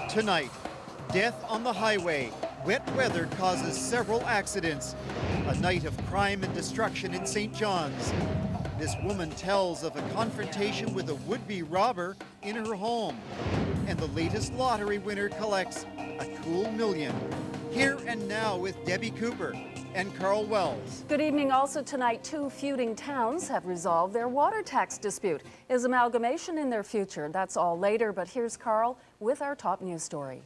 Tonight, death on the highway. Wet weather causes several accidents. A night of crime and destruction in St. John's. This woman tells of a confrontation with a would-be robber in her home. And the latest lottery winner collects a cool million. Here and now with Debbie Cooper and Karl Wells. Good evening. Also tonight, two feuding towns have resolved their water tax dispute. Is amalgamation in their future? That's all later, but here's Karl with our top news story.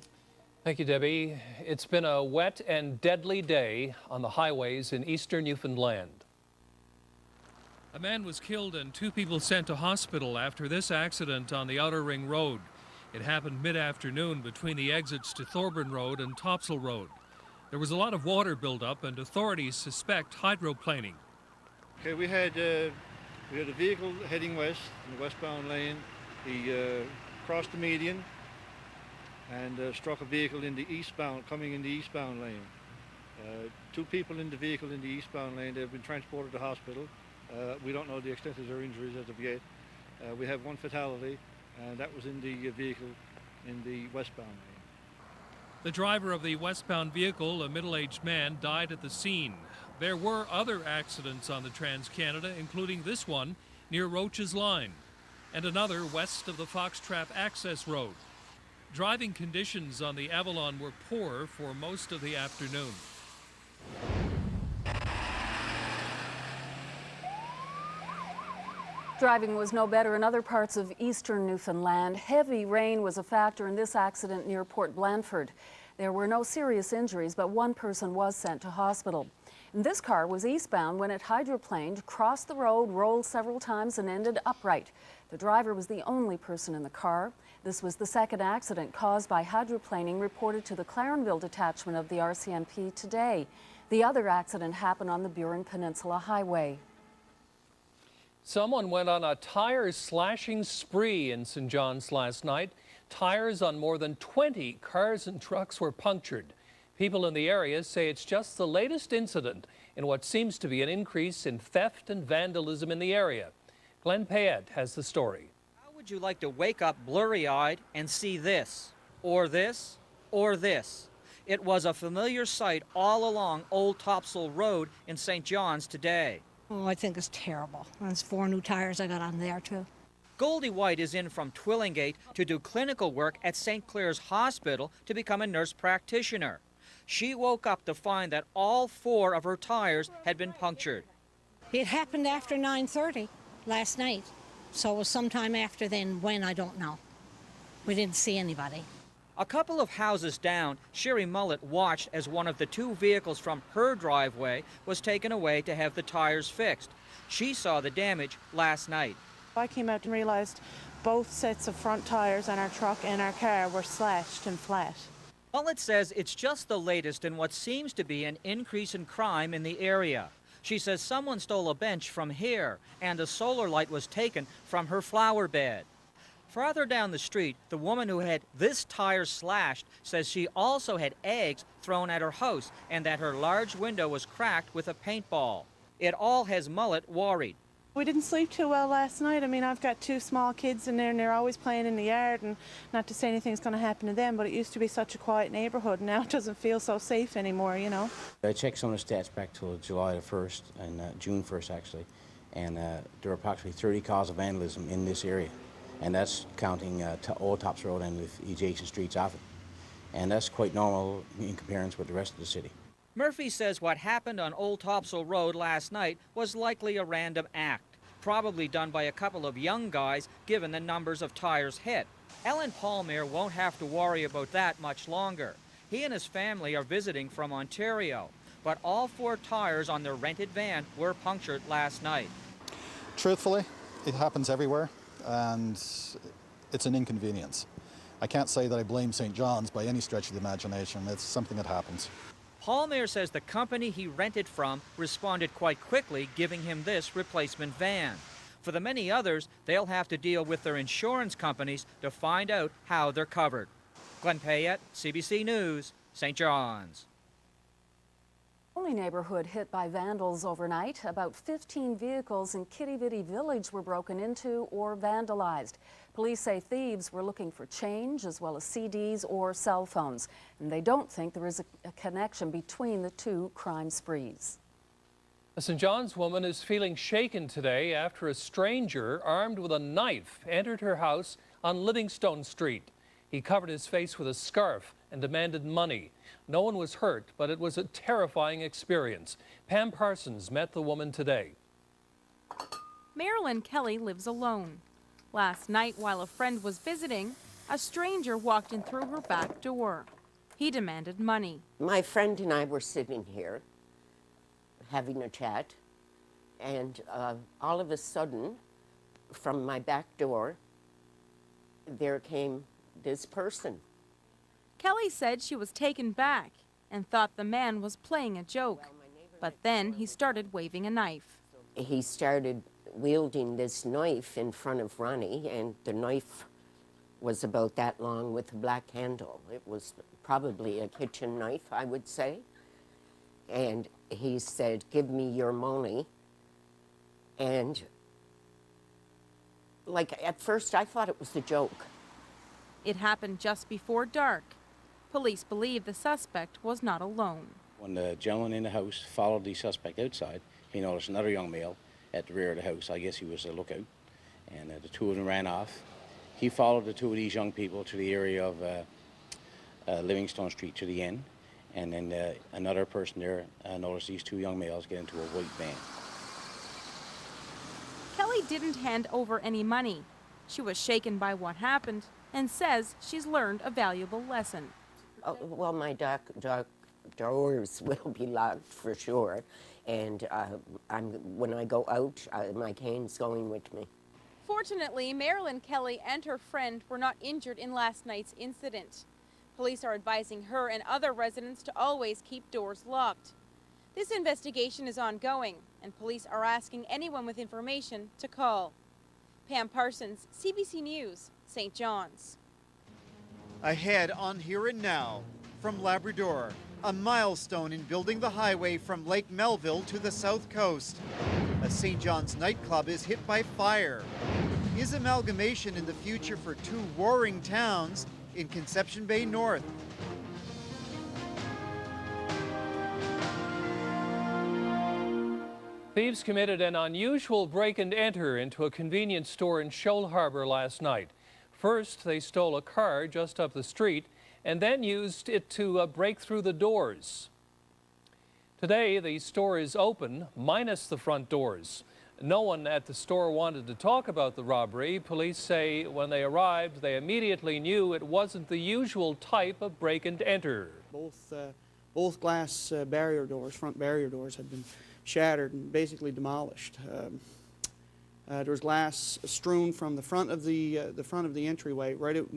Thank you, Debbie. It's been a wet and deadly day on the highways in eastern Newfoundland. A man was killed and two people sent to hospital after this accident on the Outer Ring Road. It happened mid-afternoon between the exits to Thorburn Road and Topsail Road. There was a lot of water buildup and authorities suspect hydroplaning. Okay, we had a vehicle heading west in the westbound lane. He crossed the median and struck a vehicle in the eastbound, coming in the eastbound lane. Two people in the vehicle in the eastbound lane. They've been transported to hospital. We don't know the extent of their injuries as of yet. We have one fatality, and that was in the vehicle in the westbound lane. The driver of the westbound vehicle, a middle-aged man, died at the scene. There were other accidents on the Trans-Canada, including this one near Roach's Line, and another west of the Foxtrap Access Road. Driving conditions on the Avalon were poor for most of the afternoon. Driving was no better in other parts of eastern Newfoundland. Heavy rain was a factor in this accident near Port Blandford. There were no serious injuries, but one person was sent to hospital. And this car was eastbound when it hydroplaned, crossed the road, rolled several times, and ended upright. The driver was the only person in the car. This was the second accident caused by hydroplaning reported to the Clarenville detachment of the RCMP today. The other accident happened on the Burin Peninsula Highway. Someone went on a tire slashing spree in St. John's last night. Tires on more than 20 cars and trucks were punctured. People in the area say it's just the latest incident in what seems to be an increase in theft and vandalism in the area. Glenn Payette has the story. How would you like to wake up blurry-eyed and see this, or this, or this? It was a familiar sight all along Old Topsail Road in St. John's today. Oh, I think it's terrible. There's 4 new tires I got on there, too. Goldie White is in from Twillingate to do clinical work at St. Clair's Hospital to become a nurse practitioner. She woke up to find that all 4 of her tires had been punctured. It happened after 9:30 last night, so it was sometime after then. When, I don't know. We didn't see anybody. A couple of houses down, Sherry Mullet watched as one of the 2 vehicles from her driveway was taken away to have the tires fixed. She saw the damage last night. I came out and realized both sets of front tires on our truck and our car were slashed and flat. Mullet says it's just the latest in what seems to be an increase in crime in the area. She says someone stole a bench from here and a solar light was taken from her flower bed. Farther down the street, the woman who had this tire slashed says she also had eggs thrown at her house and that her large window was cracked with a paintball. It all has Mullet worried. We didn't sleep too well last night. I mean, I've got 2 small kids in there and they're always playing in the yard, and not to say anything's going to happen to them, but it used to be such a quiet neighborhood. Now it doesn't feel so safe anymore, you know. I checked some of the stats back till July the 1st and June 1st actually, and there were approximately 30 calls of vandalism in this area. And that's counting Old Topsail Road and the adjacent streets off it. And that's quite normal in comparison with the rest of the city. Murphy says what happened on Old Topsail Road last night was likely a random act, probably done by a couple of young guys given the numbers of tires hit. Ellen Palmer won't have to worry about that much longer. He and his family are visiting from Ontario, but all 4 tires on their rented van were punctured last night. Truthfully, it happens everywhere, and it's an inconvenience. I can't say that I blame St. John's by any stretch of the imagination. It's something that happens. Palmer says the company he rented from responded quite quickly, giving him this replacement van. For the many others, they'll have to deal with their insurance companies to find out how they're covered. Glenn Payette, CBC News, St. John's. only neighborhood hit by vandals overnight. About 15 vehicles in Kitty Village were broken into or vandalized. Police say thieves were looking for change as well as CDs or cell phones, and they don't think there is a connection between the two crime sprees. A St. John's woman is feeling shaken today after a stranger armed with a knife entered her house on Livingstone Street. He covered his face with a scarf and demanded money. No one was hurt, but it was a terrifying experience. Pam Parsons met the woman today. Marilyn Kelly lives alone. Last night, while a friend was visiting, a stranger walked in through her back door. He demanded money. My friend and I were sitting here having a chat, and all of a sudden, from my back door, there came this person. Kelly said she was taken back and thought the man was playing a joke, but then he started waving a knife. He started wielding this knife in front of Ronnie, and the knife was about that long with a black handle. It was probably a kitchen knife, I would say. And he said, "Give me your money." And like at first I thought it was a joke. It happened just before dark. Police believe the suspect was not alone. When the gentleman in the house followed the suspect outside, he noticed another young male at the rear of the house. I guess he was a lookout, and the two of them ran off. He followed the two of these young people to the area of Livingstone Street to the end, and then another person there noticed these two young males get into a white van. Kelly didn't hand over any money. She was shaken by what happened and says she's learned a valuable lesson. Well, my doors will be locked for sure, and when I go out, my cane's going with me. Fortunately, Marilyn Kelly and her friend were not injured in last night's incident. Police are advising her and other residents to always keep doors locked. This investigation is ongoing, and police are asking anyone with information to call. Pam Parsons, CBC News, St. John's. Ahead on Here and Now, from Labrador, a milestone in building the highway from Lake Melville to the south coast. A St. John's nightclub is hit by fire. Is amalgamation in the future for two warring towns in Conception Bay North? Thieves committed an unusual break and enter into a convenience store in Shoal Harbour last night. First, they stole a car just up the street and then used it to break through the doors. Today, the store is open, minus the front doors. No one at the store wanted to talk about the robbery. Police say when they arrived, they immediately knew it wasn't the usual type of break and enter. Both glass barrier doors, front barrier doors, had been shattered and basically demolished. There was glass strewn from the front of the entryway right out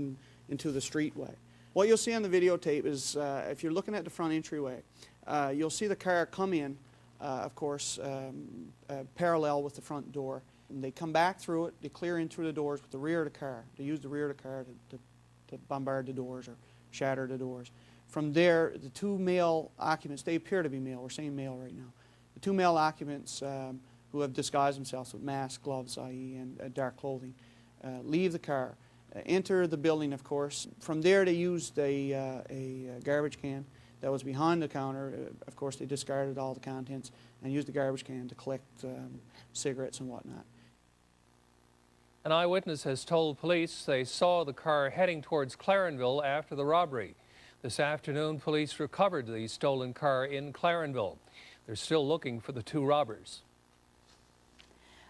into the streetway. What you'll see on the videotape is if you're looking at the front entryway, you'll see the car come in, of course, parallel with the front door. And they come back through it, they clear in through the doors with the rear of the car. They use the rear of the car to bombard the doors or shatter the doors. From there, the two male occupants, they appear to be male, we're saying male right now. The two male occupants who have disguised themselves with masks, gloves, i.e., and dark clothing, leave the car, enter the building, of course. From there, they used a garbage can that was behind the counter. Of course, they discarded all the contents and used the garbage can to collect cigarettes and whatnot. An eyewitness has told police they saw the car heading towards Clarenville after the robbery. This afternoon, police recovered the stolen car in Clarenville. They're still looking for the two robbers.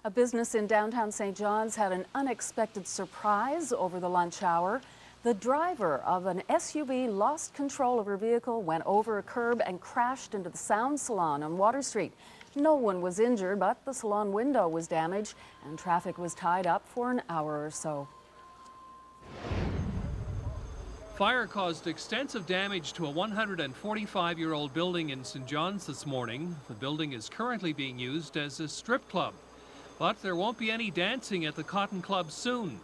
A business in downtown St. John's had an unexpected surprise over the lunch hour. The driver of an SUV lost control of her vehicle, went over a curb and crashed into the Sound Salon on Water Street. No one was injured, but the salon window was damaged and traffic was tied up for an hour or so. Fire caused extensive damage to a 145-year-old building in St. John's this morning. The building is currently being used as a strip club, but there won't be any dancing at the Cotton Club soon.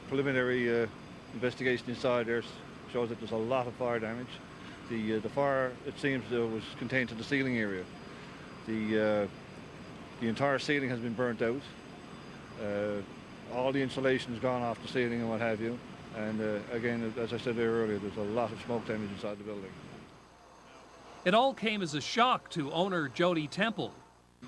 Preliminary investigation inside there shows that there's a lot of fire damage. The fire, it seems, was contained to the ceiling area. The entire ceiling has been burnt out. All the insulation has gone off the ceiling and what have you. And again, as I said there earlier, there's a lot of smoke damage inside the building. It all came as a shock to owner Jody Temple.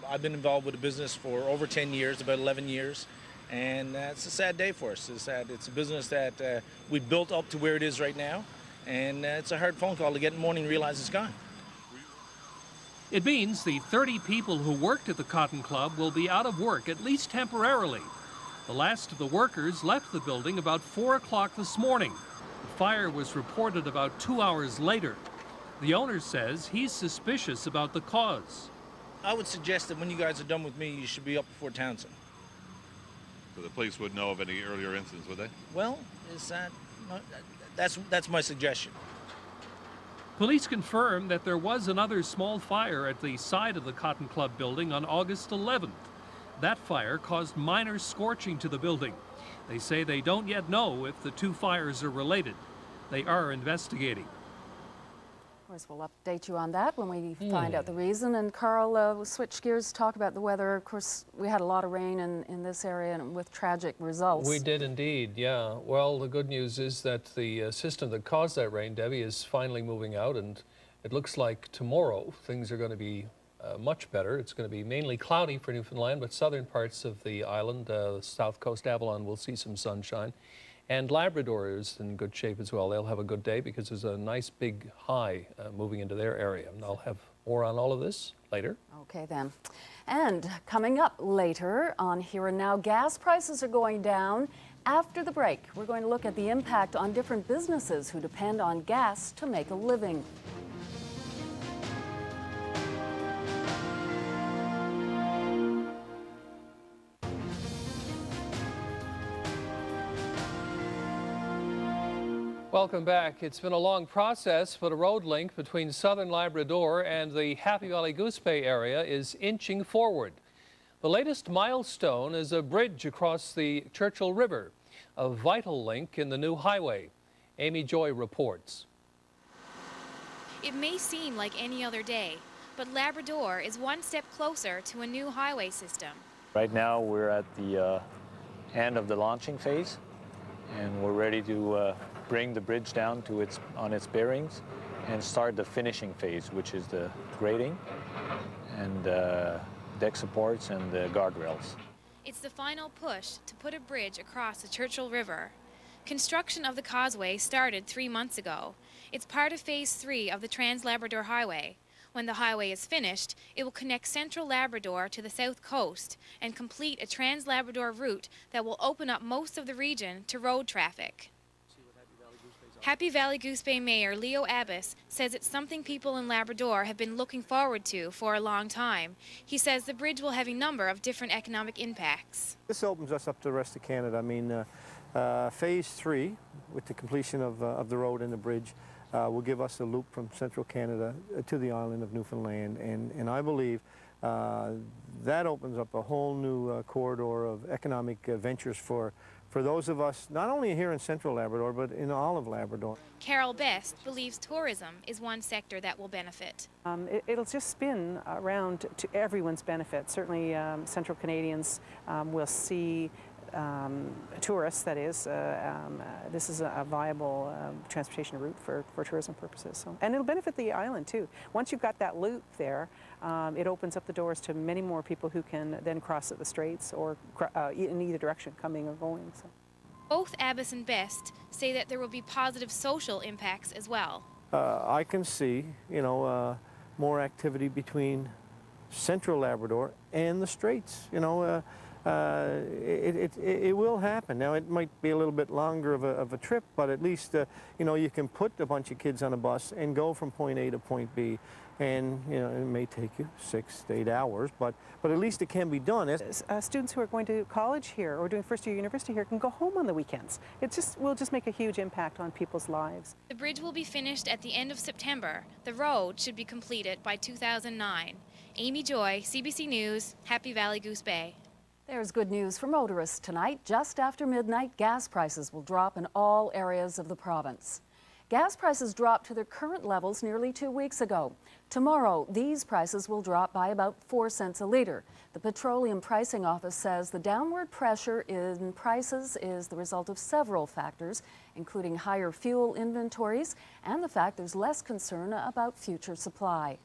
I've been involved with the business for over 10 years, about 11 years, and it's a sad day for us. It's sad. It's a business that we built up to where it is right now, and it's a hard phone call to get in the morning and realize it's gone. It means the 30 people who worked at the Cotton Club will be out of work, at least temporarily. The last of the workers left the building about 4 o'clock this morning. The fire was reported about 2 hours later. The owner says he's suspicious about the cause. I would suggest that when you guys are done with me, you should be up before Townsend. So the police would know of any earlier incidents, would they? Well, is that that's my suggestion. Police confirm that there was another small fire at the side of the Cotton Club building on August 11th. That fire caused minor scorching to the building. They say they don't yet know if the two fires are related. They are investigating. Of course, we'll update you on that when we find out the reason. And Karl, we'll switch gears to talk about the weather. Of course, we had a lot of rain in this area and with tragic results. We did indeed, yeah. Well, the good news is that the system that caused that rain, Debbie, is finally moving out, and it looks like tomorrow things are going to be much better. It's going to be mainly cloudy for Newfoundland, but southern parts of the island, the south coast, Avalon, will see some sunshine. And Labrador is in good shape as well. They'll have a good day because there's a nice big high moving into their area. And I'll have more on all of this later. Okay then. And coming up later on Here and Now, gas prices are going down. After the break, we're going to look at the impact on different businesses who depend on gas to make a living. Welcome back. It's been a long process, but a road link between southern Labrador and the Happy Valley Goose Bay area is inching forward. The latest milestone is a bridge across the Churchill River, a vital link in the new highway. Amy Joy reports. It may seem like any other day, but Labrador is one step closer to a new highway system. Right now we're at the end of the launching phase, and we're ready to bring the bridge down to its bearings and start the finishing phase, which is the grading and deck supports and the guardrails. It's the final push to put a bridge across the Churchill River. Construction of the causeway started 3 months ago. It's part of Phase 3 of the Trans-Labrador Highway. When the highway is finished, it will connect central Labrador to the south coast and complete a Trans-Labrador route that will open up most of the region to road traffic. Happy Valley Goose Bay Mayor Leo Abbas says it's something people in Labrador have been looking forward to for a long time. He says the bridge will have a number of different economic impacts. This opens us up to the rest of Canada. I mean, Phase 3, with the completion of the road and the bridge, will give us a loop from central Canada to the island of Newfoundland, and I believe that opens up a whole new corridor of economic ventures for those of us, not only here in central Labrador, but in all of Labrador. Karl Best believes tourism is one sector that will benefit. It'll just spin around to everyone's benefit. Certainly Central Canadians will see tourists, that is. This is a viable transportation route for tourism purposes. So, and it'll benefit the island too. Once you've got that loop there, it opens up the doors to many more people who can then cross at the straits or in either direction, coming or going. So. Both Abbas and Best say that there will be positive social impacts as well. I can see, more activity between central Labrador and the straits. It will happen. Now, it might be a little bit longer of a trip, but at least, you can put a bunch of kids on a bus and go from point A to point B. And, it may take you 6 to 8 hours, but at least it can be done. Students who are going to college here or doing first-year university here can go home on the weekends. It will just make a huge impact on people's lives. The bridge will be finished at the end of September. The road should be completed by 2009. Amy Joy, CBC News, Happy Valley Goose Bay. There's good news for motorists tonight. Just after midnight, gas prices will drop in all areas of the province. Gas prices dropped to their current levels nearly 2 weeks ago. Tomorrow, these prices will drop by about 4 cents a litre. The Petroleum Pricing Office says the downward pressure in prices is the result of several factors, including higher fuel inventories and the fact there's less concern about future supply.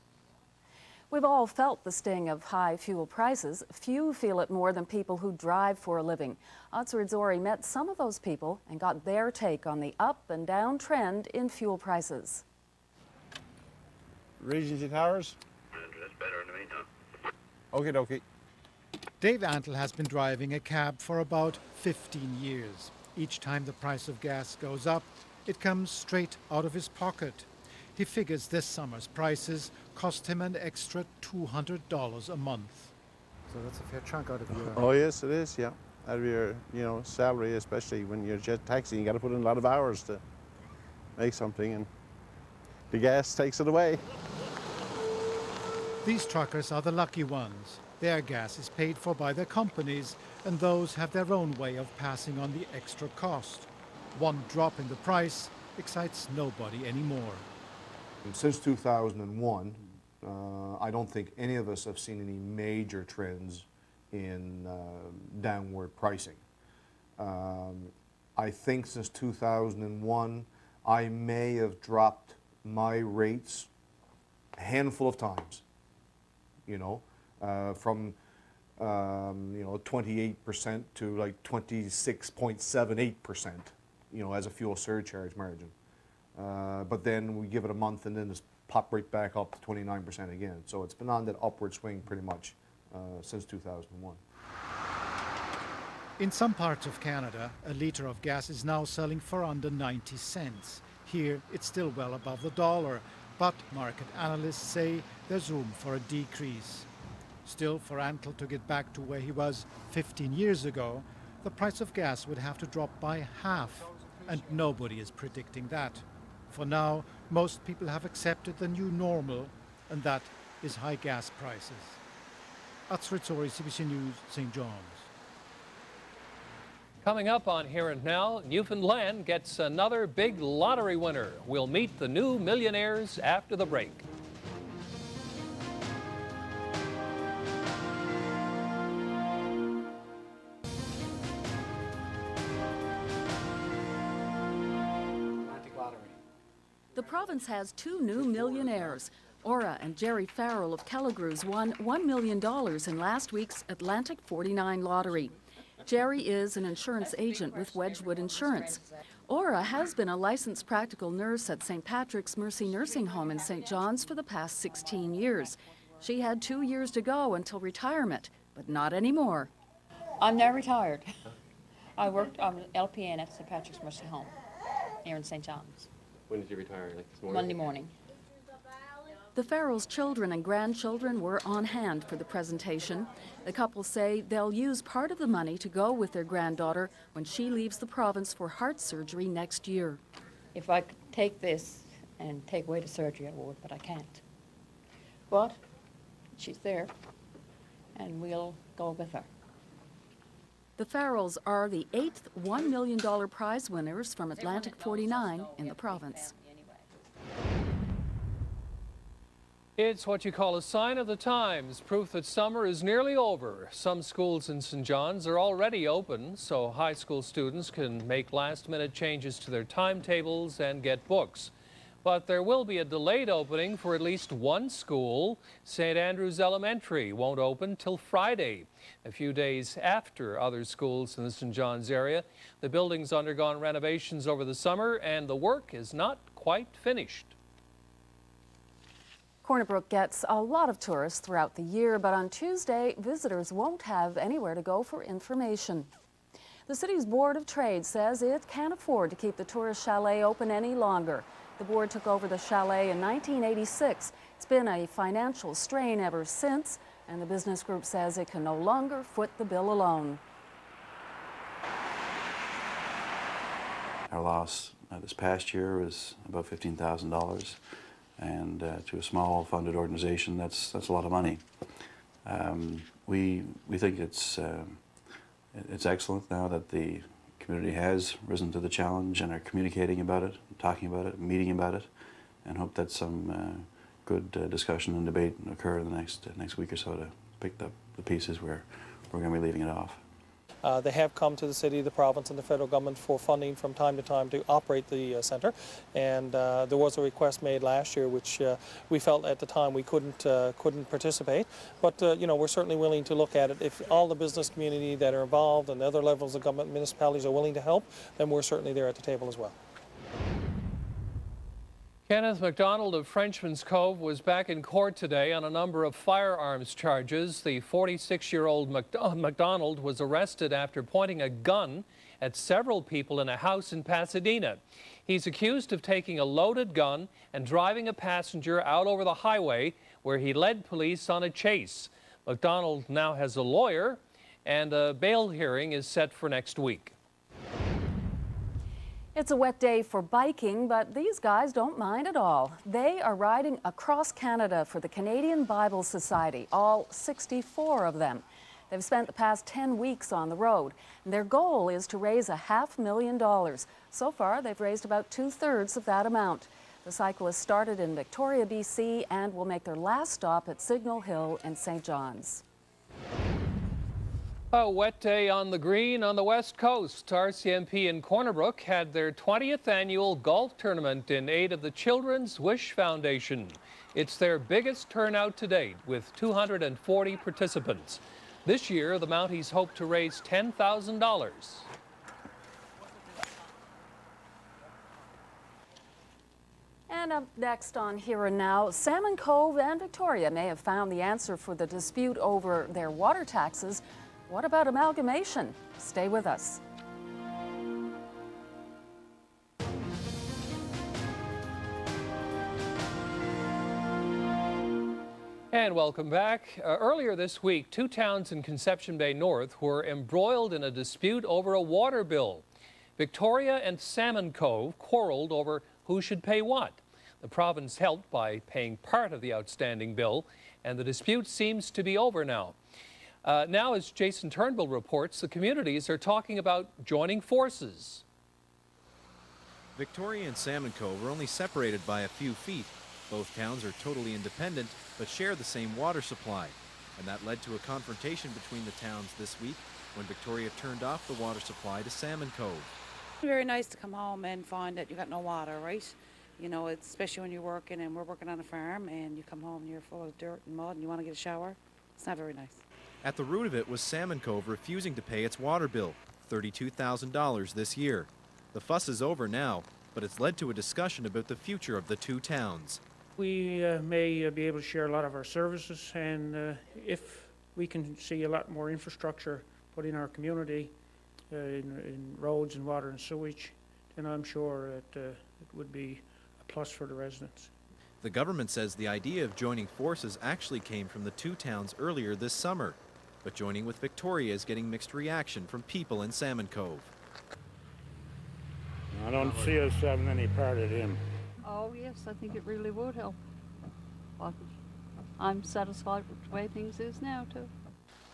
We've all felt the sting of high fuel prices. Few feel it more than people who drive for a living. Otsford Zori met some of those people and got their take on the up and down trend in fuel prices. Regency Towers? That's better in the meantime. Okie dokie. Dave Antle has been driving a cab for about 15 years. Each time the price of gas goes up, it comes straight out of his pocket. He figures this summer's prices cost him an extra $200 a month. So that's a fair chunk out of your... Oh yes, it is, yeah. Out of your, salary, especially when you're jet taxing, you got to put in a lot of hours to make something, and the gas takes it away. These truckers are the lucky ones. Their gas is paid for by their companies, and those have their own way of passing on the extra cost. One drop in the price excites nobody anymore. Since 2001, I don't think any of us have seen any major trends in downward pricing. I think since 2001, I may have dropped my rates a handful of times, from 28% to like 26.78%, as a fuel surcharge margin. But then we give it a month and then it's popped right back up to 29% again. So it's been on that upward swing pretty much since 2001. In some parts of Canada, a litre of gas is now selling for under 90 cents. Here, it's still well above the dollar, but market analysts say there's room for a decrease. Still, for Antle to get back to where he was 15 years ago, the price of gas would have to drop by half, and nobody is predicting that. For now, most people have accepted the new normal, and that is high gas prices. Otsford Zori, CBC News, St. John's. Coming up on Here and Now, Newfoundland gets another big lottery winner. We'll meet the new millionaires after the break. The province has 2 new millionaires. Ora and Jerry Farrell of Kelligrews won $1 million in last week's Atlantic 49 lottery. Jerry is an insurance agent with Wedgwood Insurance. Ora has been a licensed practical nurse at St. Patrick's Mercy Nursing Home in St. John's for the past 16 years. She had 2 years to go until retirement, but not anymore. I'm now retired. I worked on LPN at St. Patrick's Mercy Home here in St. John's. When did you retire? Like this morning? Monday morning. The Farrells' children and grandchildren were on hand for the presentation. The couple say they'll use part of the money to go with their granddaughter when she leaves the province for heart surgery next year. If I could take this and take away the surgery, I would, but I can't. But she's there, and we'll go with her. The Farrells are the 8th $1 million prize winners from Atlantic 49 in the province. It's what you call a sign of the times, proof that summer is nearly over. Some schools in St. John's are already open, so high school students can make last-minute changes to their timetables and get books. But there will be a delayed opening for at least one school. St. Andrew's Elementary won't open till Friday, a few days after other schools in the St. John's area. The building's undergone renovations over the summer, and the work is not quite finished. Corner Brook gets a lot of tourists throughout the year, but on Tuesday, visitors won't have anywhere to go for information. The city's Board of Trade says it can't afford to keep the tourist chalet open any longer. The board took over the chalet in 1986. It's been a financial strain ever since, and the business group says it can no longer foot the bill alone. Our loss this past year was about $15,000. And to a small funded organization, that's a lot of money. We think it's excellent now that the community has risen to the challenge and are communicating about it, talking about it, meeting about it, and hope that some good discussion and debate occur in the next week or so to pick up the pieces where we're going to be leaving it off. They have come to the city, the province, and the federal government for funding from time to time to operate the centre, and there was a request made last year which we felt at the time we couldn't participate, but you know, we're certainly willing to look at it. If all the business community that are involved and the other levels of government, municipalities are willing to help, then we're certainly there at the table as well. Kenneth MacDonald of Frenchman's Cove was back in court today on a number of firearms charges. The 46-year-old MacDonald was arrested after pointing a gun at several people in a house in Pasadena. He's accused of taking a loaded gun and driving a passenger out over the highway where he led police on a chase. MacDonald now has a lawyer, and a bail hearing is set for next week. It's a wet day for biking, but these guys don't mind at all. They are riding across Canada for the Canadian Bible Society, all 64 of them. They've spent the past 10 weeks on the road. Their goal is to raise $500,000. So far, they've raised about 2/3 of that amount. The cyclists started in Victoria, BC, and will make their last stop at Signal Hill in St. John's. A wet day on the green on the west coast. RCMP in Corner Brook had their 20th annual golf tournament in aid of the Children's Wish Foundation. It's their biggest turnout to date, with 240 participants. This year, the Mounties hope to raise $10,000. And up next on Here and Now, Salmon Cove and Victoria may have found the answer for the dispute over their water taxes. What about amalgamation? Stay with us. And welcome back. Earlier this week, two towns in Conception Bay North were embroiled in a dispute over a water bill. Victoria and Salmon Cove quarreled over who should pay what. The province helped by paying part of the outstanding bill, and the dispute seems to be over now. Now, as Jason Turnbull reports, the communities are talking about joining forces. Victoria and Salmon Cove are only separated by a few feet. Both towns are totally independent, but share the same water supply. And that led to a confrontation between the towns this week when Victoria turned off the water supply to Salmon Cove. Very nice to come home and find that you got no water, right? You know, it's especially when you're working, and we're working on a farm, and you come home and you're full of dirt and mud and you want to get a shower. It's not very nice. At the root of it was Salmon Cove refusing to pay its water bill, $32,000 this year. The fuss is over now, but it's led to a discussion about the future of the two towns. We may be able to share a lot of our services, and if we can see a lot more infrastructure put in our community, in roads and water and sewage, then I'm sure it would be a plus for the residents. The government says the idea of joining forces actually came from the two towns earlier this summer. But joining with Victoria is getting mixed reaction from people in Salmon Cove. I don't see us having any part of him. Oh yes, I think it really would help. But I'm satisfied with the way things is now too.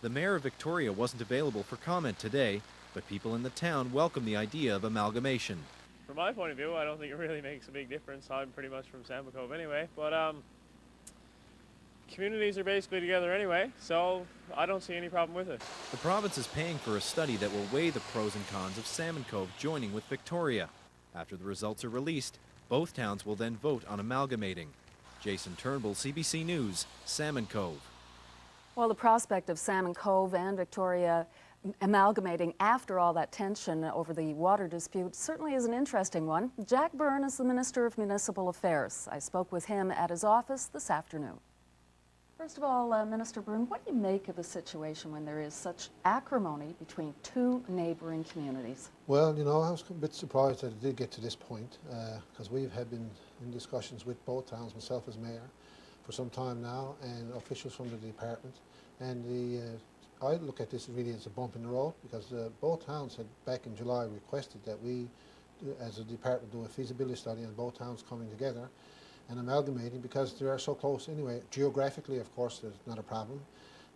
The mayor of Victoria wasn't available for comment today, but people in the town welcome the idea of amalgamation. From my point of view, I don't think it really makes a big difference. I'm pretty much from Salmon Cove anyway, but communities are basically together anyway, so I don't see any problem with it. The province is paying for a study that will weigh the pros and cons of Salmon Cove joining with Victoria. After the results are released, both towns will then vote on amalgamating. Jason Turnbull, CBC News, Salmon Cove. Well, the prospect of Salmon Cove and Victoria amalgamating after all that tension over the water dispute certainly is an interesting one. Jack Byrne is the Minister of Municipal Affairs. I spoke with him at his office this afternoon. First of all, Minister Byrne, what do you make of the situation when there is such acrimony between two neighbouring communities? Well, you know, I was a bit surprised that it did get to this point because we've been in discussions with both towns, myself as mayor, for some time now, and officials from the department. And I look at this really as a bump in the road because both towns had back in July requested that we, as a department, do a feasibility study on both towns coming together and amalgamating because they are so close anyway. Geographically, of course, there's not a problem.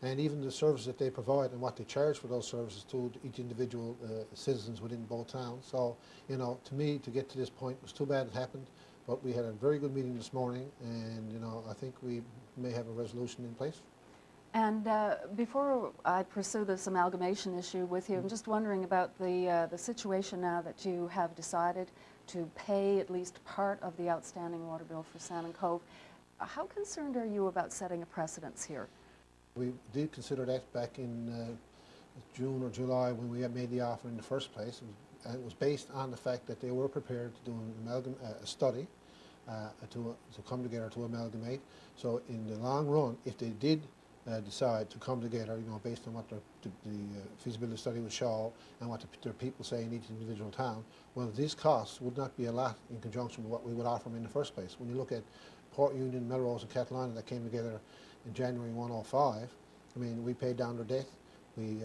and even the services that they provide and what they charge for those services to each individual citizens within both towns. So, you know, to me, to get to this point, it was too bad it happened, but we had a very good meeting this morning, and, you know, I think we may have a resolution in place. And before I pursue this amalgamation issue with you, I'm just wondering about the situation now that you have decided to pay at least part of the outstanding water bill for Salmon Cove. How concerned are you about setting a precedence here? We did consider that back in June or July when we had made the offer in the first place. And it was based on the fact that they were prepared to do a study to come together to amalgamate. So in the long run, if they did decide to come together, you know, based on what the feasibility study would show and what their people say in each individual town, well, these costs would not be a lot in conjunction with what we would offer them in the first place. When you look at Port Union, Melrose and Catalina that came together in January 105, I mean, we paid down their debt. We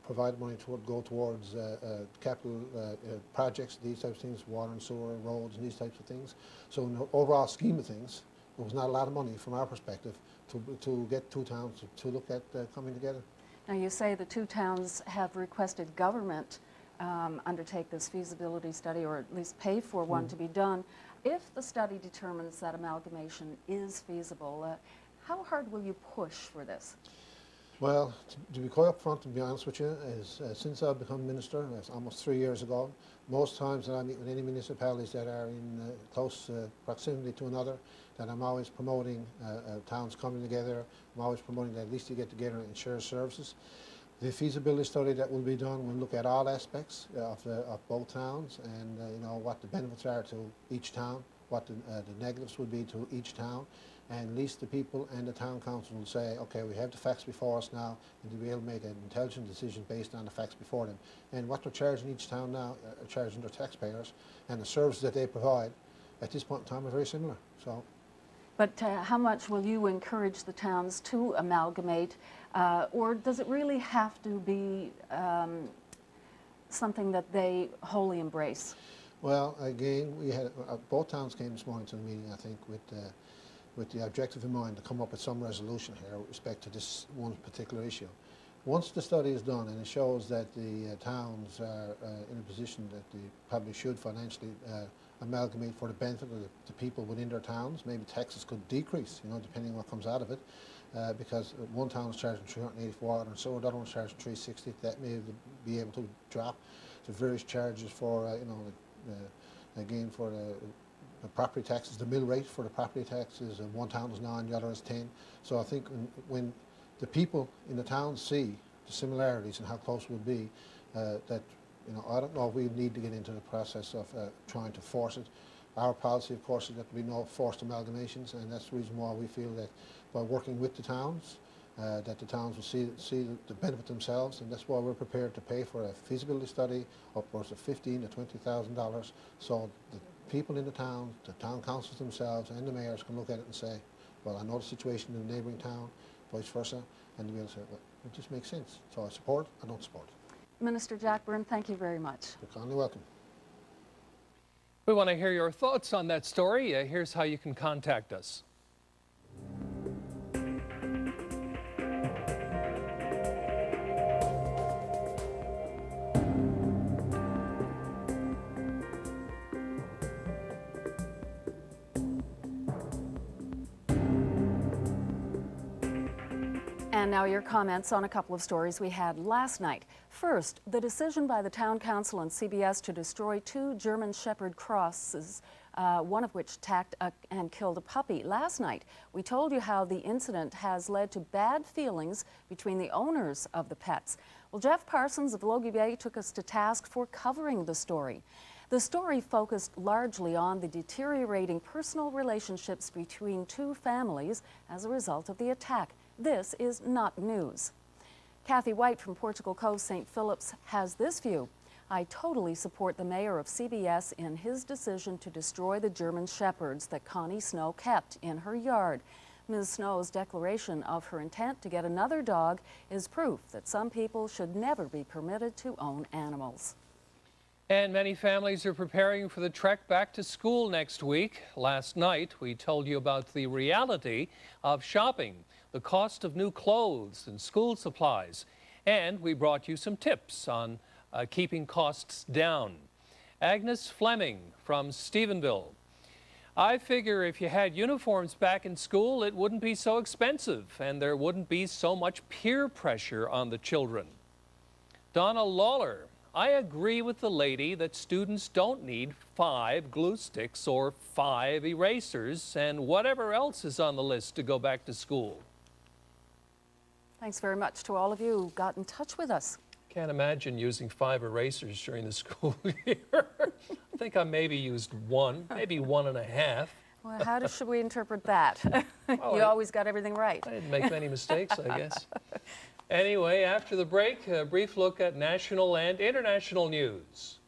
provided money to go towards capital projects, these types of things, water and sewer, roads, and these types of things. So in the overall scheme of things, it was not a lot of money from our perspective to get two towns to look at coming together. Now, you say the two towns have requested government undertake this feasibility study, or at least pay for one to be done. If the study determines that amalgamation is feasible, how hard will you push for this? Well, to be quite upfront and be honest with you, is since I've become minister, that's almost 3 years ago, most times that I meet with any municipalities that are in close proximity to another, that I'm always promoting towns coming together. I'm always promoting that at least you get together and share services. The feasibility study that will be done will look at all aspects of both towns, and you know, what the benefits are to each town, what the negatives would be to each town, and at least the people and the town council will say, okay, we have the facts before us now, and to be able to make an intelligent decision based on the facts before them. And what they're charging each town now are charging their taxpayers, and the services that they provide at this point in time are very similar. So. But how much will you encourage the towns to amalgamate, or does it really have to be something that they wholly embrace? Well, again, we had both towns came this morning to the meeting, I think, with the objective in mind to come up with some resolution here with respect to this one particular issue. Once the study is done and it shows that the towns are in a position that they probably should financially amalgamate for the benefit of the people within their towns, maybe taxes could decrease, you know, depending on what comes out of it, because one town is charging 380 for water and so the other one is charging 360. That may be able to drop the various charges for, you know, again for the property taxes, the mill rate for the property taxes, one town is 9, the other is 10. So I think when the people in the town see the similarities and how close we'll be, that, you know, I don't know if we need to get into the process of trying to force it. Our policy, of course, is that there be no forced amalgamations, and that's the reason why we feel that by working with the towns, that the towns will see the benefit themselves, and that's why we're prepared to pay for a feasibility study upwards of $15,000 to $20,000, so the people in the town, the town councils themselves, and the mayors can look at it and say, well, I know the situation in the neighbouring town, vice versa, and they'll be able to say, well, it just makes sense. So I support, I don't support. Minister Jack Byrne, thank you very much. You're kindly welcome. We want to hear your thoughts on that story. Here's how you can contact us. And now your comments on a couple of stories we had last night. First, the decision by the Town Council and CBS to destroy 2 German Shepherd crosses, one of which attacked and killed a puppy. Last night, we told you how the incident has led to bad feelings between the owners of the pets. Well, Jeff Parsons of Logie Bay took us to task for covering the story. The story focused largely on the deteriorating personal relationships between 2 families as a result of the attack. This is not news. Kathy White from Portugal Cove St. Philip's has this view. I totally support the mayor of CBS in his decision to destroy the German Shepherds that Connie Snow kept in her yard. Ms. Snow's declaration of her intent to get another dog is proof that some people should never be permitted to own animals. And many families are preparing for the trek back to school next week. Last night, we told you about the reality of shopping. the cost of new clothes and school supplies. And we brought you some tips on keeping costs down. Agnes Fleming from Stephenville. I figure if you had uniforms back in school, it wouldn't be so expensive and there wouldn't be so much peer pressure on the children. Donna Lawler. I agree with the lady that students don't need 5 glue sticks or 5 erasers and whatever else is on the list to go back to school. Thanks very much to all of you who got in touch with us. Can't imagine using 5 erasers during the school year. I think I maybe used 1, maybe 1.5. Well, how should we interpret that? Well, You always got everything right. I didn't make many mistakes, I guess. Anyway, after the break, a brief look at national and international news.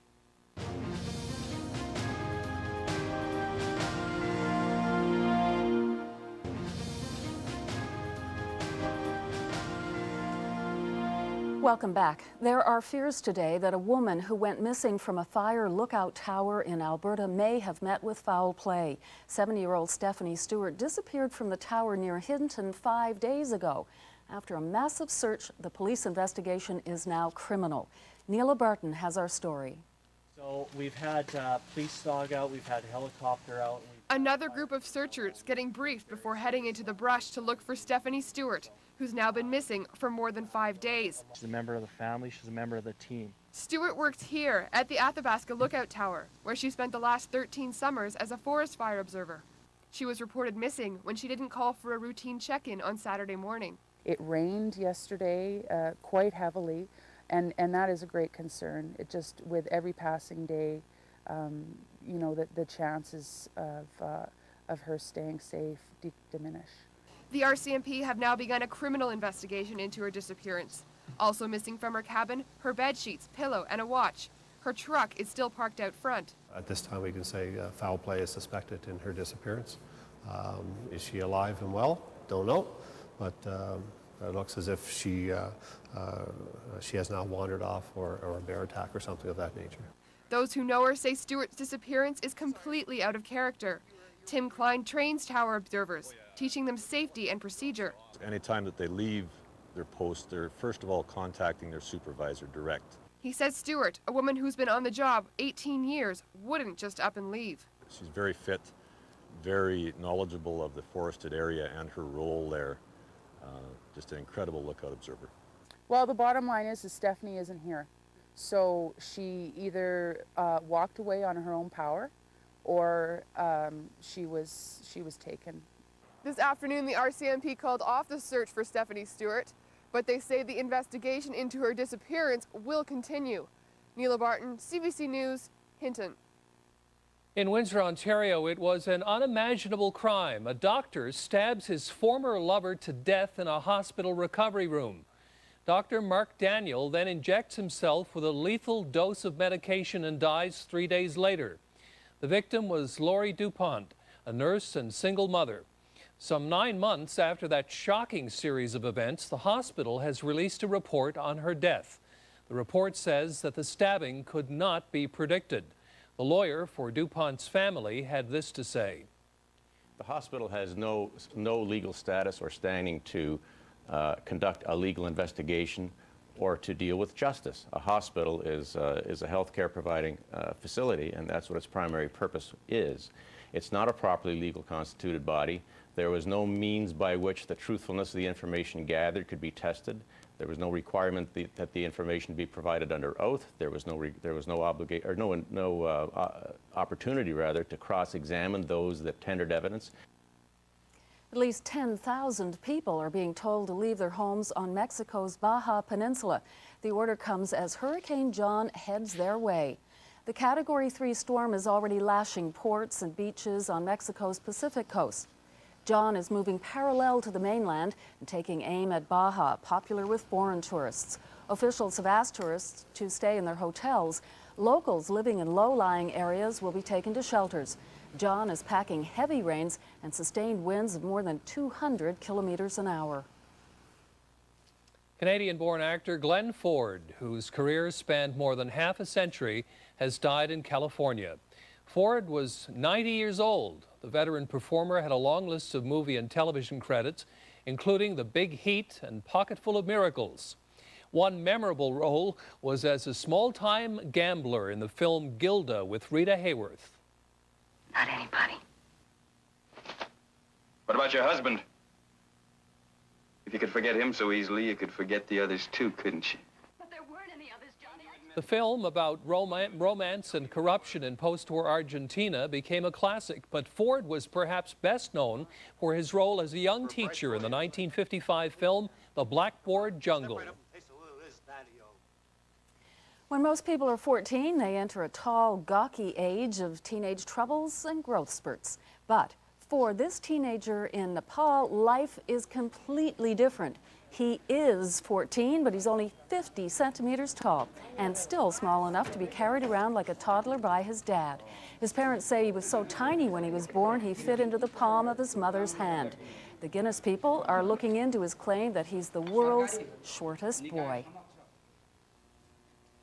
Welcome back. There are fears today that a woman who went missing from a fire lookout tower in Alberta may have met with foul play. 70-year-old Stephanie Stewart disappeared from the tower near Hinton 5 days ago. After a massive search, the police investigation is now criminal. Neela Barton has our story. So we've had police dog out, we've had a helicopter out. Another group of searchers getting briefed before heading into the brush to look for Stephanie Stewart, who's now been missing for more than 5 days. She's a member of the family, she's a member of the team. Stewart works here at the Athabasca Lookout Tower, where she spent the last 13 summers as a forest fire observer. She was reported missing when she didn't call for a routine check-in on Saturday morning. It rained yesterday quite heavily, and that is a great concern. It just, with every passing day, you know, the chances of her staying safe diminish. The RCMP have now begun a criminal investigation into her disappearance. Also missing from her cabin, her bed sheets, pillow, and a watch. Her truck is still parked out front. At this time, we can say foul play is suspected in her disappearance. Is she alive and well? Don't know, but it looks as if she has now wandered off or a bear attack or something of that nature. Those who know her say Stewart's disappearance is completely out of character. Tim Klein trains tower observers, teaching them safety and procedure. Anytime that they leave their post, they're first of all contacting their supervisor direct. He says Stewart, a woman who's been on the job 18 years, wouldn't just up and leave. She's very fit, very knowledgeable of the forested area and her role there. Just an incredible lookout observer. Well, the bottom line is Stephanie isn't here. So she either walked away on her own power, or she was taken. This afternoon, the RCMP called off the search for Stephanie Stewart, but they say the investigation into her disappearance will continue. Neela Barton, CBC News, Hinton. In Windsor, Ontario, it was an unimaginable crime. A doctor stabs his former lover to death in a hospital recovery room. Dr. Mark Daniel then injects himself with a lethal dose of medication and dies 3 days later. The victim was Lori DuPont, a nurse and single mother. Some 9 months after that shocking series of events, the hospital has released a report on her death. The report says that the stabbing could not be predicted. The lawyer for DuPont's family had this to say. The hospital has no legal status or standing to conduct a legal investigation or to deal with justice. A hospital is a healthcare providing facility, and that's what its primary purpose is. It's not a properly legal constituted body. There was no means by which the truthfulness of the information gathered could be tested. There was no requirement that the information be provided under oath. There was no opportunity rather to cross-examine those that tendered evidence. At least 10,000 people are being told to leave their homes on Mexico's Baja Peninsula. The order comes as Hurricane John heads their way. The Category 3 storm is already lashing ports and beaches on Mexico's Pacific coast. John is moving parallel to the mainland and taking aim at Baja, popular with foreign tourists. Officials have asked tourists to stay in their hotels. Locals living in low-lying areas will be taken to shelters. John is packing heavy rains and sustained winds of more than 200 kilometers an hour. Canadian-born actor Glenn Ford, whose career spanned more than half a century, has died in California. Ford was 90 years old. The veteran performer had a long list of movie and television credits, including The Big Heat and Pocketful of Miracles. One memorable role was as a small-time gambler in the film Gilda with Rita Hayworth. Not anybody. What about your husband? If you could forget him so easily, you could forget the others too, couldn't you? But there weren't any others, Johnny. The film about romance and corruption in post-war Argentina became a classic, but Ford was perhaps best known for his role as a young teacher in the 1955 film The Blackboard Jungle. When most people are 14, they enter a tall, gawky age of teenage troubles and growth spurts. But for this teenager in Nepal, life is completely different. He is 14, but he's only 50 centimeters tall and still small enough to be carried around like a toddler by his dad. His parents say he was so tiny when he was born, he fit into the palm of his mother's hand. The Guinness people are looking into his claim that he's the world's shortest boy.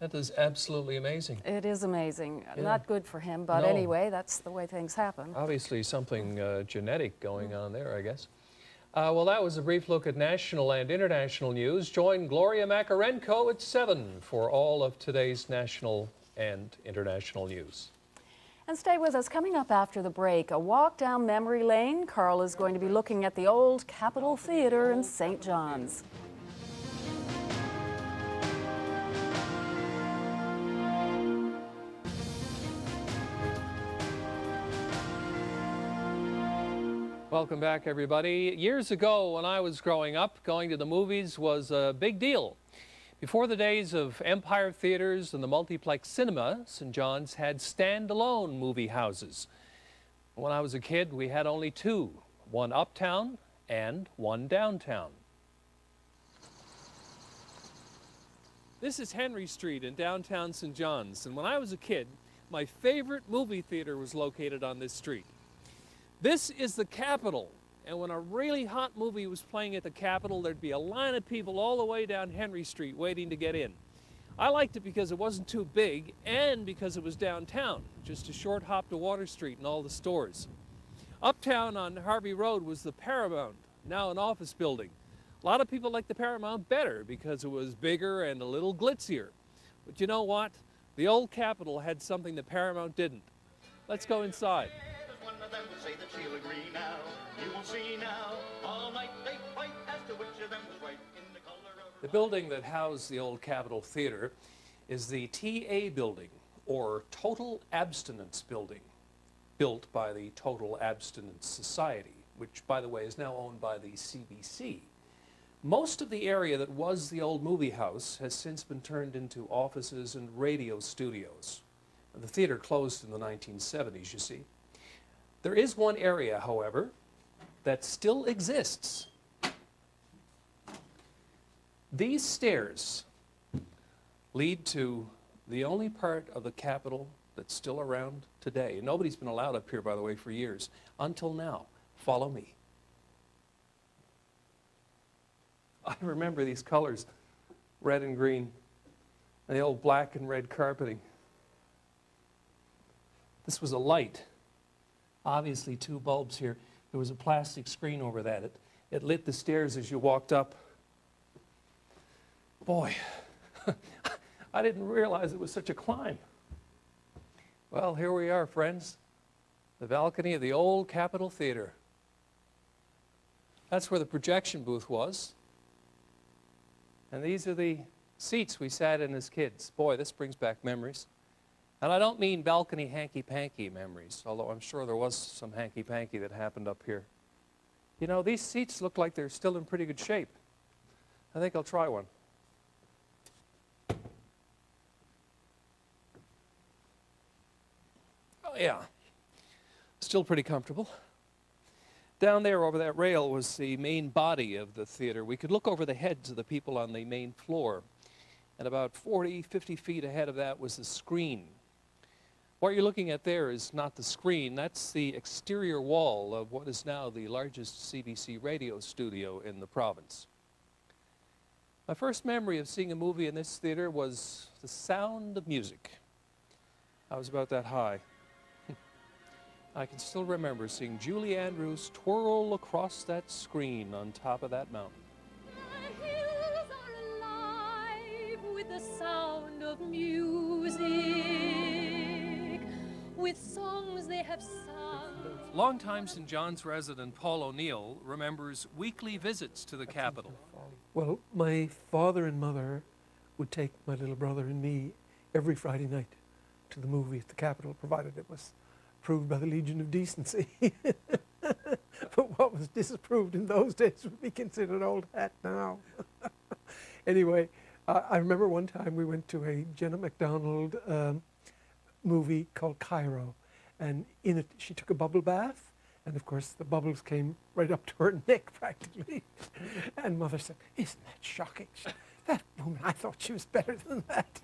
That is absolutely amazing. It is amazing. Yeah. Not good for him, but No. anyway, that's the way things happen. Obviously something genetic going on there, I guess. Well, that was a brief look at national and international news. Join Gloria Makarenko at 7 for all of today's national and international news. And stay with us. Coming up after the break, a walk down memory lane. Karl is going to be looking at the old Capitol Theater in St. John's. Welcome back, everybody. Years ago, when I was growing up, going to the movies was a big deal. Before the days of Empire Theaters and the multiplex cinema, St. John's had stand-alone movie houses. When I was a kid, we had only two, one uptown and one downtown. This is Henry Street in downtown St. John's, and when I was a kid, my favorite movie theater was located on this street. This is the Capitol, and when a really hot movie was playing at the Capitol, there'd be a line of people all the way down Henry Street waiting to get in. I liked it because it wasn't too big and because it was downtown, just a short hop to Water Street and all the stores. Uptown on Harvey Road was the Paramount, now an office building. A lot of people liked the Paramount better because it was bigger and a little glitzier. But you know what? The old Capitol had something the Paramount didn't. Let's go inside. The building that housed the old Capitol Theater is the TA building, or Total Abstinence Building, built by the Total Abstinence Society, which, by the way, is now owned by the CBC. Most of the area that was the old movie house has since been turned into offices and radio studios. The theater closed in the 1970s, you see. There is one area, however, that still exists. These stairs lead to the only part of the Capitol that's still around today. Nobody's been allowed up here, by the way, for years. Until now. Follow me. I remember these colors, red and green, and the old black and red carpeting. This was a light. Obviously, two bulbs here. There was a plastic screen over that. It lit the stairs as you walked up. Boy, I didn't realize it was such a climb. Well, here we are, friends. The balcony of the old Capitol Theater. That's where the projection booth was. And these are the seats we sat in as kids. Boy, this brings back memories. And I don't mean balcony hanky-panky memories, although I'm sure there was some hanky-panky that happened up here. You know, these seats look like they're still in pretty good shape. I think I'll try one. Oh, yeah. Still pretty comfortable. Down there over that rail was the main body of the theater. We could look over the heads of the people on the main floor. And about 40, 50 feet ahead of that was the screen. What you're looking at there is not the screen, that's the exterior wall of what is now the largest CBC radio studio in the province. My first memory of seeing a movie in this theater was the sound of music. I was about that high. I can still remember seeing Julie Andrews twirl across that screen on top of that mountain. The hills are alive with the sound of music, with songs they have sung. Longtime St. John's resident Paul O'Neill remembers weekly visits to the Capitol. Well, my father and mother would take my little brother and me every Friday night to the movie at the Capitol, provided it was approved by the Legion of Decency. But what was disapproved in those days would be considered old hat now. Anyway, I remember one time we went to a Jenna MacDonald movie called Cairo, and in it she took a bubble bath, and of course the bubbles came right up to her neck practically. And Mother said, "Isn't that shocking? That woman, I thought she was better than that."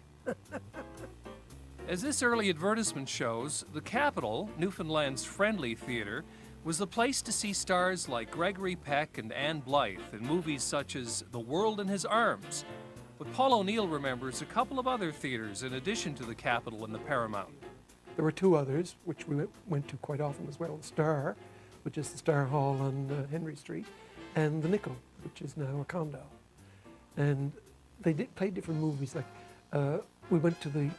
As this early advertisement shows, the Capitol, Newfoundland's friendly theatre, was the place to see stars like Gregory Peck and Anne Blythe in movies such as The World in His Arms. But Paul O'Neill remembers a couple of other theatres in addition to the Capitol and the Paramount. There were two others, which we went to quite often as well. The Star, which is the Star Hall on Henry Street, and the Nickel, which is now a condo. And they did play different movies. Like we went to the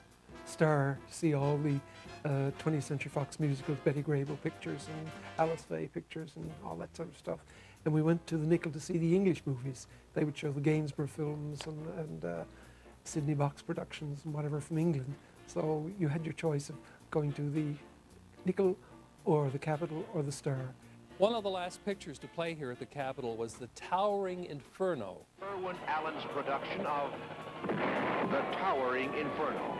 Star to see all the 20th Century Fox musicals, Betty Grable pictures and Alice Faye pictures and all that sort of stuff. And we went to the Nickel to see the English movies. They would show the Gainsborough films and Sydney Box Productions and whatever from England. So you had your choice of going to the Nickel or the Capitol or the Star. One of the last pictures to play here at the Capitol was The Towering Inferno. Irwin Allen's production of The Towering Inferno.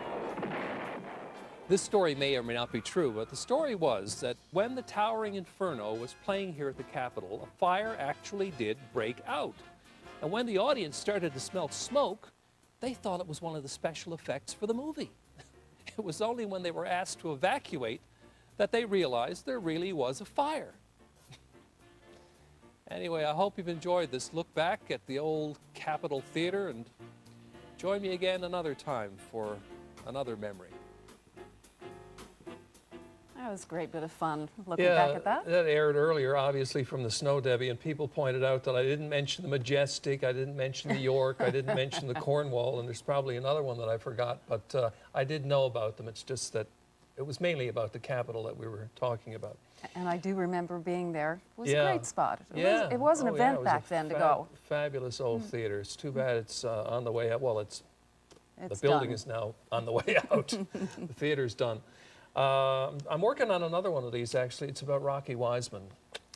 This story may or may not be true, but the story was that when The Towering Inferno was playing here at the Capitol, a fire actually did break out. And when the audience started to smell smoke, they thought it was one of the special effects for the movie. It was only when they were asked to evacuate that they realized there really was a fire. Anyway, I hope you've enjoyed this look back at the old Capitol Theater, and join me again another time for another memory. That was a great bit of fun looking back at that. That aired earlier, obviously, from the Snow Debbie, and people pointed out that I didn't mention the Majestic, I didn't mention the York, I didn't mention the Cornwall, and there's probably another one that I forgot, but I did know about them. It's just that it was mainly about the Capitol that we were talking about. And I do remember being there. It was a great spot. It was an it event was back then to go. Fabulous old theater. It's too bad it's on the way out. Well, the building done. is now on the way out. The theater's done. I'm working on another one of these, actually. It's about Rocky Wiseman,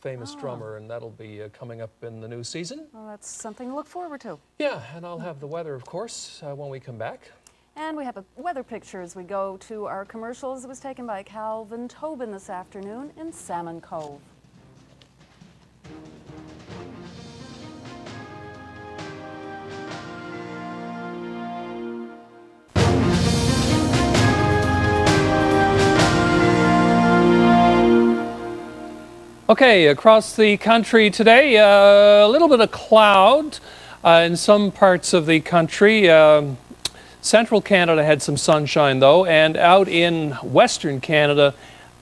famous drummer, and that'll be coming up in the new season. Well, that's something to look forward to. Yeah, and I'll have the weather, of course, when we come back. And we have a weather picture as we go to our commercials. It was taken by Calvin Tobin this afternoon in Salmon Cove. Okay, across the country today, a little bit of cloud in some parts of the country. Central Canada had some sunshine though, and out in Western Canada,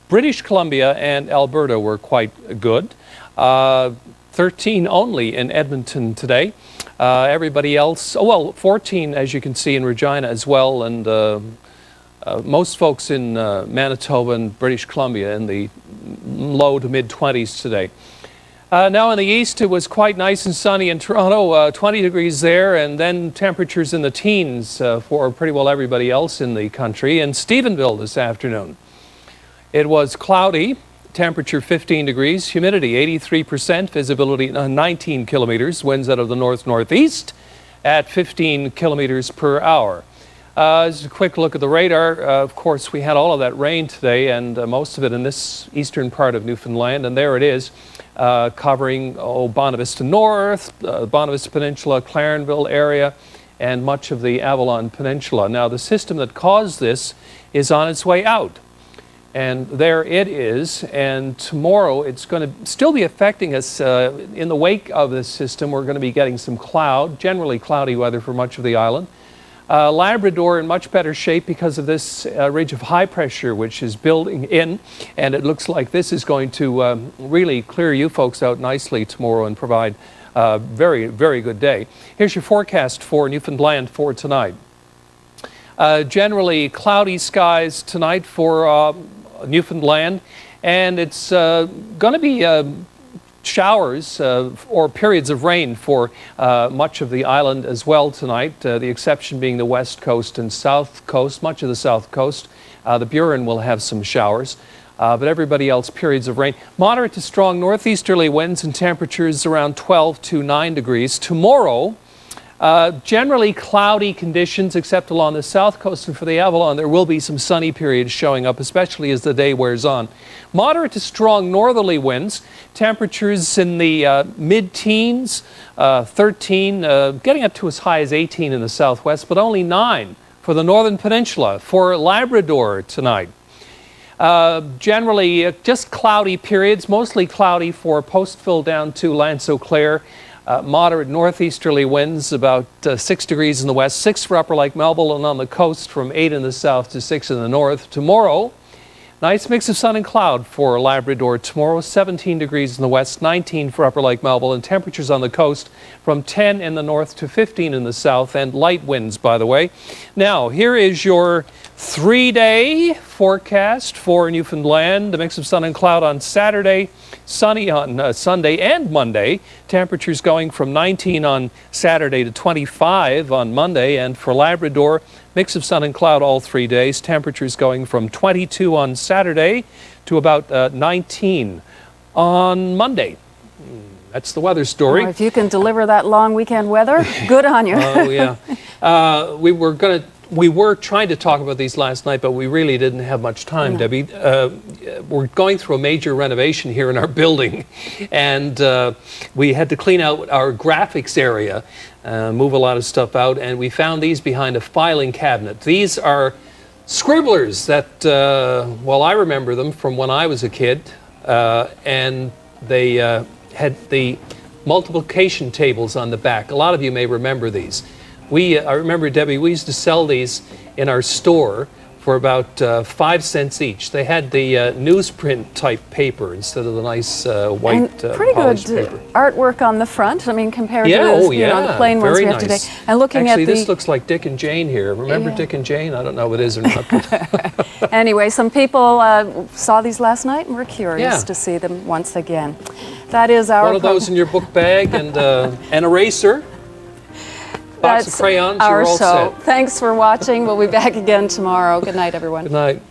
British Columbia and Alberta were quite good. 13 only in Edmonton today. Everybody else, well, 14 as you can see in Regina as well, and most folks in Manitoba and British Columbia in the low to mid-20s today. Now in the east, it was quite nice and sunny in Toronto, 20 degrees there, and then temperatures in the teens for pretty well everybody else in the country. In Stephenville this afternoon, it was cloudy, temperature 15 degrees, humidity 83%, visibility 19 kilometers, winds out of the north-northeast at 15 kilometers per hour. Just a quick look at the radar. Of course, we had all of that rain today, and most of it in this eastern part of Newfoundland, and there it is, covering Bonavista North, Bonavista Peninsula, Clarenville area, and much of the Avalon Peninsula. Now, the system that caused this is on its way out, and there it is, and tomorrow it's going to still be affecting us. In the wake of this system, we're going to be getting some cloud, generally cloudy weather for much of the island. Labrador in much better shape because of this ridge of high pressure which is building in, and it looks like this is going to really clear you folks out nicely tomorrow and provide a very, very good day. Here's your forecast for Newfoundland for tonight. Generally cloudy skies tonight for Newfoundland, and it's going to be showers or periods of rain for much of the island as well tonight, the exception being the west coast and south coast, much of the south coast. The Burin will have some showers, but everybody else periods of rain. Moderate to strong northeasterly winds and temperatures around 12 to 9 degrees. Tomorrow, generally cloudy conditions except along the south coast, and for the Avalon there will be some sunny periods showing up, especially as the day wears on. Moderate to strong northerly winds, temperatures in the mid-teens, 13, getting up to as high as 18 in the southwest, but only 9 for the northern peninsula. For Labrador tonight, generally just cloudy periods, mostly cloudy for Postville down to L'Anse Eau Claire. Moderate northeasterly winds, about 6 degrees in the west, 6 for Upper Lake Melville, and on the coast from 8 in the south to 6 in the north. Tomorrow, nice mix of sun and cloud for Labrador. Tomorrow, 17 degrees in the west, 19 for Upper Lake Melville, and temperatures on the coast from 10 in the north to 15 in the south, and light winds, by the way. Now, here is your 3-day forecast for Newfoundland. A mix of sun and cloud on Saturday, sunny on Sunday and Monday. Temperatures going from 19 on Saturday to 25 on Monday. And for Labrador, mix of sun and cloud all 3 days. Temperatures going from 22 on Saturday to about 19 on Monday. That's the weather story. Well, if you can deliver that long weekend weather, good on you. Oh, yeah. We were trying to talk about these last night, but we really didn't have much time, Debbie. We're going through a major renovation here in our building, and we had to clean out our graphics area, move a lot of stuff out, and we found these behind a filing cabinet. These are scribblers that, well, I remember them from when I was a kid, and they had the multiplication tables on the back. A lot of you may remember these. I remember, Debbie, we used to sell these in our store for about 5 cents each. They had the newsprint type paper instead of the nice white pretty good paper. Artwork on the front. I mean, compared to the plain ones we have today. And looking Actually, at the this looks like Dick and Jane here. Remember Dick and Jane? I don't know if it is or not. Anyway, some people saw these last night and were curious to see them once again. That is our one of those in your book bag and an eraser. Box of crayons, you're all set. Thanks for watching. We'll be back again tomorrow. Good night, everyone. Good night.